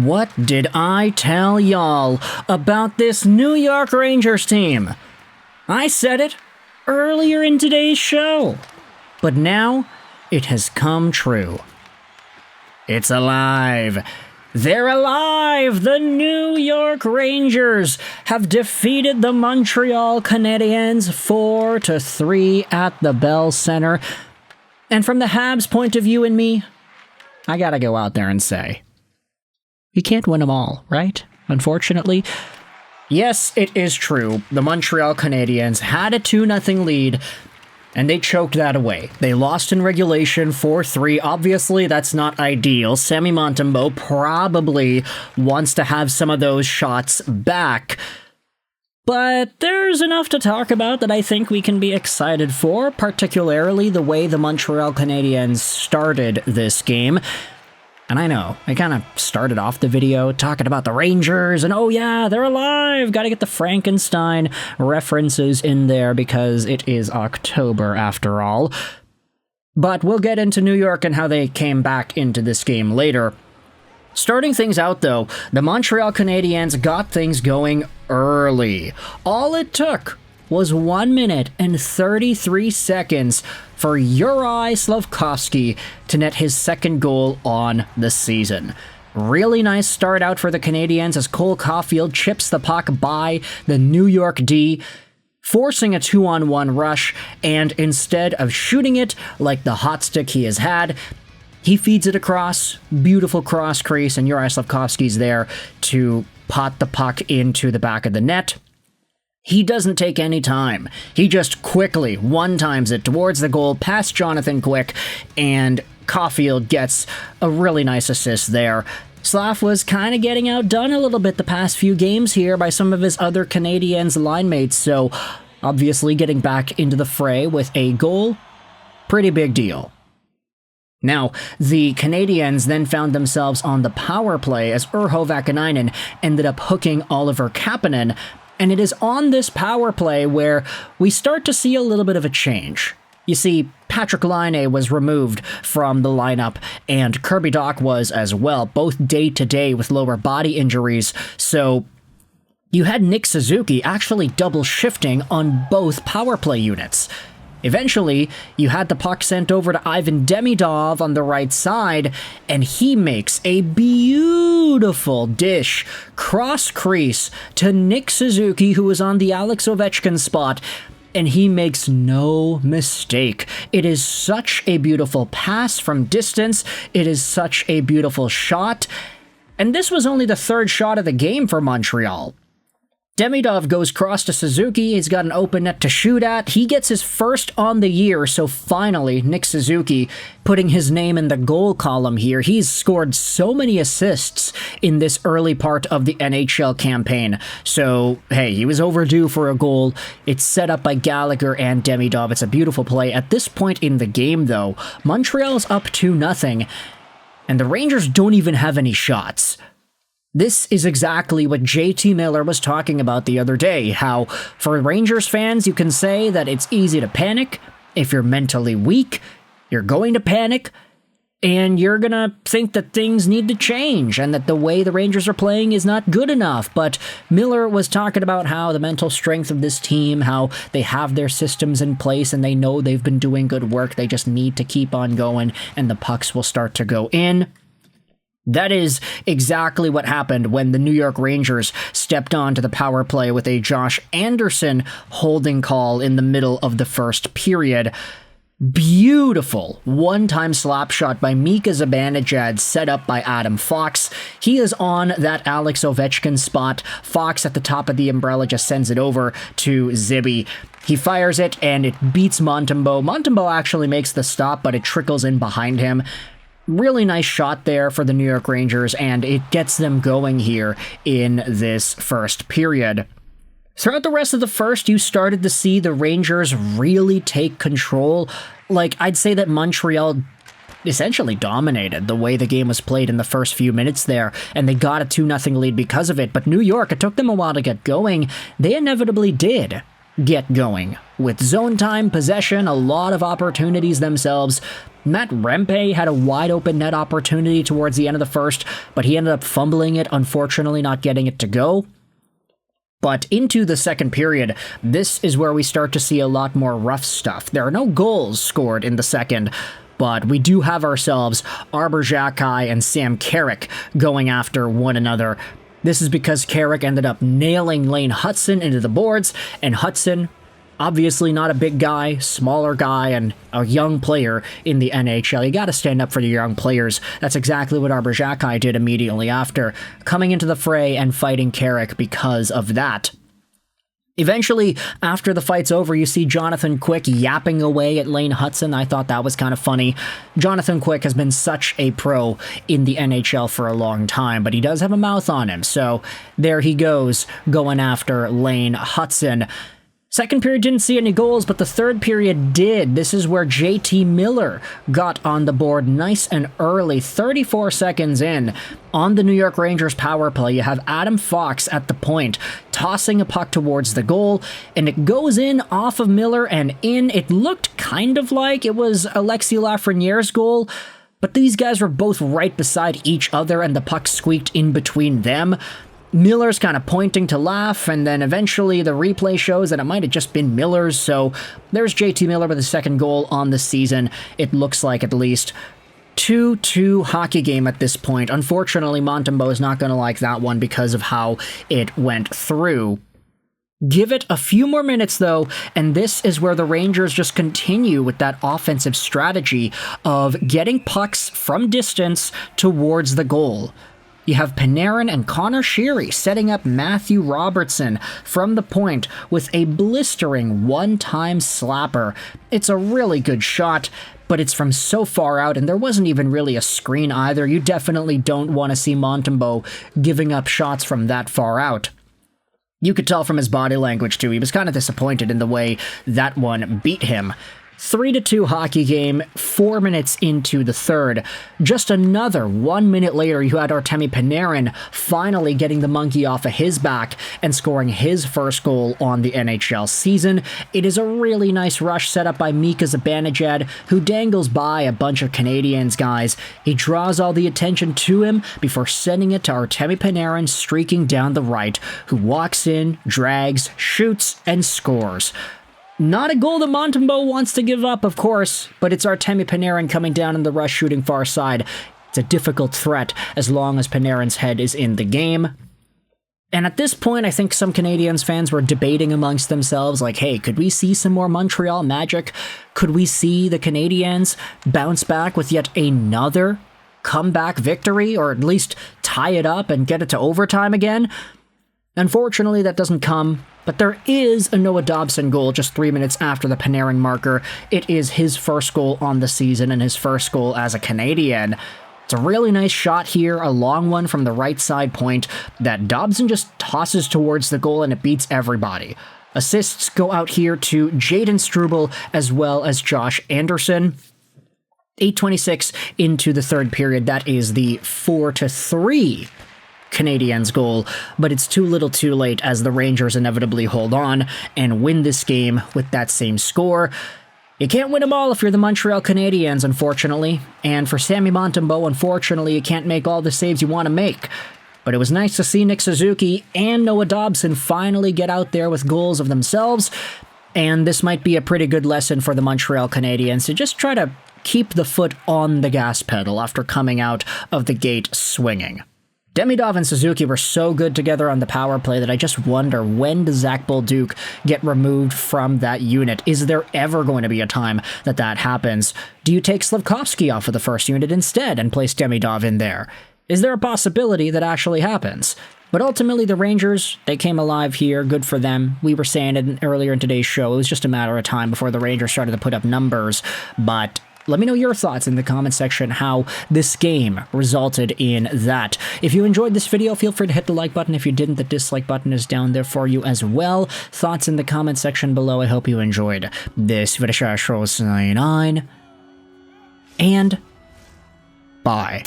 What did I tell y'all about this New York Rangers team? I said it earlier in today's show, but now it has come true. It's alive. They're alive! The New York Rangers have defeated the Montreal Canadiens 4-3 at the Bell Center. And from the Habs' point of view and me, I gotta go out there and say, you can't win them all, right? Unfortunately. Yes, it is true. The Montreal Canadiens had a 2-0 lead, and they choked that away. They lost in regulation 4-3. Obviously, that's not ideal. Sammy Montembeault probably wants to have some of those shots back. But there's enough to talk about that I think we can be excited for, particularly the way the Montreal Canadiens started this game. And I know, I kind of started off the video talking about the Rangers, and oh yeah, they're alive! Gotta get the Frankenstein references in there because it is October after all. But we'll get into New York and how they came back into this game later. Starting things out though, the Montreal Canadiens got things going early. All it took was 1 minute and 33 seconds for Juraj Slafkovsky to net his second goal on the season. Really nice start out for the Canadiens as Cole Caulfield chips the puck by the New York D, forcing a 2-on-1 rush, and instead of shooting it like the hot stick he has had, he feeds it across, beautiful cross crease, and Juraj Slafkovsky's there to pot the puck into the back of the net. He doesn't take any time. He just quickly one-times it towards the goal, past Jonathan Quick, and Caulfield gets a really nice assist there. Slav was kind of getting outdone a little bit the past few games here by some of his other Canadiens line mates, so obviously getting back into the fray with a goal, pretty big deal. Now, the Canadiens then found themselves on the power play as Urho Vakanainen ended up hooking Oliver Kapanen. And it is on this power play where we start to see a little bit of a change. You see, Patrick Laine was removed from the lineup, and Kirby Dach was as well, both day-to-day with lower body injuries, so you had Nick Suzuki actually double shifting on both power play units. Eventually, you had the puck sent over to Ivan Demidov on the right side, and he makes a beautiful dish cross crease to Nick Suzuki, who was on the Alex Ovechkin spot, and he makes no mistake. It is such a beautiful pass from distance. It is such a beautiful shot, and this was only the third shot of the game for Montreal. Demidov goes cross to Suzuki, he's got an open net to shoot at, he gets his first on the year, so finally, Nick Suzuki putting his name in the goal column here. He's scored so many assists in this early part of the NHL campaign, so hey, he was overdue for a goal. It's set up by Gallagher and Demidov, it's a beautiful play. At this point in the game though, Montreal's up 2-0, and the Rangers don't even have any shots. This is exactly what JT Miller was talking about the other day, how for Rangers fans you can say that it's easy to panic. If you're mentally weak, you're going to panic, and you're gonna think that things need to change and that the way the Rangers are playing is not good enough. But Miller was talking about how the mental strength of this team, how they have their systems in place and they know they've been doing good work, they just need to keep on going and the pucks will start to go in. That is exactly what happened when the New York Rangers stepped onto the power play with a Josh Anderson holding call in the middle of the first period. Beautiful one-time slap shot by Mika Zibanejad set up by Adam Fox. He is on that Alex Ovechkin spot. Fox at the top of the umbrella just sends it over to Zibby. He fires it and it beats Montembeault. Montembeault actually makes the stop, but it trickles in behind him. Really nice shot there for the New York Rangers, and it gets them going here in this first period. Throughout the rest of the first, you started to see the Rangers really take control. Like, I'd say that Montreal essentially dominated the way the game was played in the first few minutes there, and they got a 2-0 lead because of it. But New York, it took them a while to get going. They inevitably did. get going. With zone time, possession, a lot of opportunities themselves. Matt Rempe had a wide open net opportunity towards the end of the first, but he ended up fumbling it, unfortunately not getting it to go. But into the second period, this is where we start to see a lot more rough stuff. There are no goals scored in the second, but we do have ourselves Arber Xhekaj and Sam Carrick going after one another. This is because Carrick ended up nailing Lane Hutson into the boards, and Hutson, obviously not a big guy, smaller guy, and a young player in the NHL. You gotta stand up for your young players. That's exactly what Arber Xhekaj did immediately after, coming into the fray and fighting Carrick because of that. Eventually, after the fight's over, you see Jonathan Quick yapping away at Lane Hutson. I thought that was kind of funny. Jonathan Quick has been such a pro in the NHL for a long time, but he does have a mouth on him, so there he goes, going after Lane Hutson. Second period didn't see any goals, but the third period did. This is where JT Miller got on the board nice and early, 34 seconds in. On the New York Rangers power play, you have Adam Fox at the point, tossing a puck towards the goal, and it goes in off of Miller and in. It looked kind of like it was Alexis Lafreniere's goal, but these guys were both right beside each other, and the puck squeaked in between them. Miller's kind of pointing to Laff, and then eventually the replay shows that it might have just been Miller's, so there's JT Miller with his second goal on the season, it looks like at least. 2-2 hockey game at this point. Unfortunately, Montembeault is not going to like that one because of how it went through. Give it a few more minutes, though, and this is where the Rangers just continue with that offensive strategy of getting pucks from distance towards the goal. You have Panarin and Connor Sheary setting up Matthew Robertson from the point with a blistering one-time slapper. It's a really good shot, but it's from so far out, and there wasn't even really a screen either. You definitely don't want to see Montembeault giving up shots from that far out. You could tell from his body language, too. He was kind of disappointed in the way that one beat him. 3-2 hockey game, 4 minutes into the third. Just another 1 minute later, you had Artemi Panarin finally getting the monkey off of his back and scoring his first goal on the NHL season. It is a really nice rush set up by Mika Zibanejad, who dangles by a bunch of Canadiens guys. He draws all the attention to him before sending it to Artemi Panarin streaking down the right, who walks in, drags, shoots, and scores. Not a goal that Montembeault wants to give up, of course, but it's Artemi Panarin coming down in the rush shooting far side. It's a difficult threat as long as Panarin's head is in the game. And at this point, I think some Canadiens fans were debating amongst themselves, like, hey, could we see some more Montreal magic? Could we see the Canadiens bounce back with yet another comeback victory, or at least tie it up and get it to overtime again? Unfortunately, that doesn't come, but there is a Noah Dobson goal just 3 minutes after the Panarin marker. It is his first goal on the season and his first goal as a Canadian. It's a really nice shot here, a long one from the right side point that Dobson just tosses towards the goal and it beats everybody. Assists go out here to Jaden Struble as well as Josh Anderson. 8:26 into the third period. That is the 4-3 Canadiens goal, but it's too little too late as the Rangers inevitably hold on and win this game with that same score. You can't win them all if you're the Montreal Canadiens, unfortunately, and for Sammy Montembeault, unfortunately, you can't make all the saves you want to make. But it was nice to see Nick Suzuki and Noah Dobson finally get out there with goals of themselves, and this might be a pretty good lesson for the Montreal Canadiens to just try to keep the foot on the gas pedal after coming out of the gate swinging. DEMIDOV and Suzuki were so good together on the power play that I just wonder, when does Zach Bolduc get removed from that unit? Is there ever going to be a time that that happens? Do you take Slafkovsky off of the first unit instead and place DEMIDOV in there? Is there a possibility that actually happens? But ultimately, the Rangers, they came alive here. Good for them. We were saying it earlier in today's show. It was just a matter of time before the Rangers started to put up numbers, but let me know your thoughts in the comment section how this game resulted in that. If you enjoyed this video, feel free to hit the like button. If you didn't, the dislike button is down there for you as well. Thoughts in the comment section below. I hope you enjoyed this video. And bye.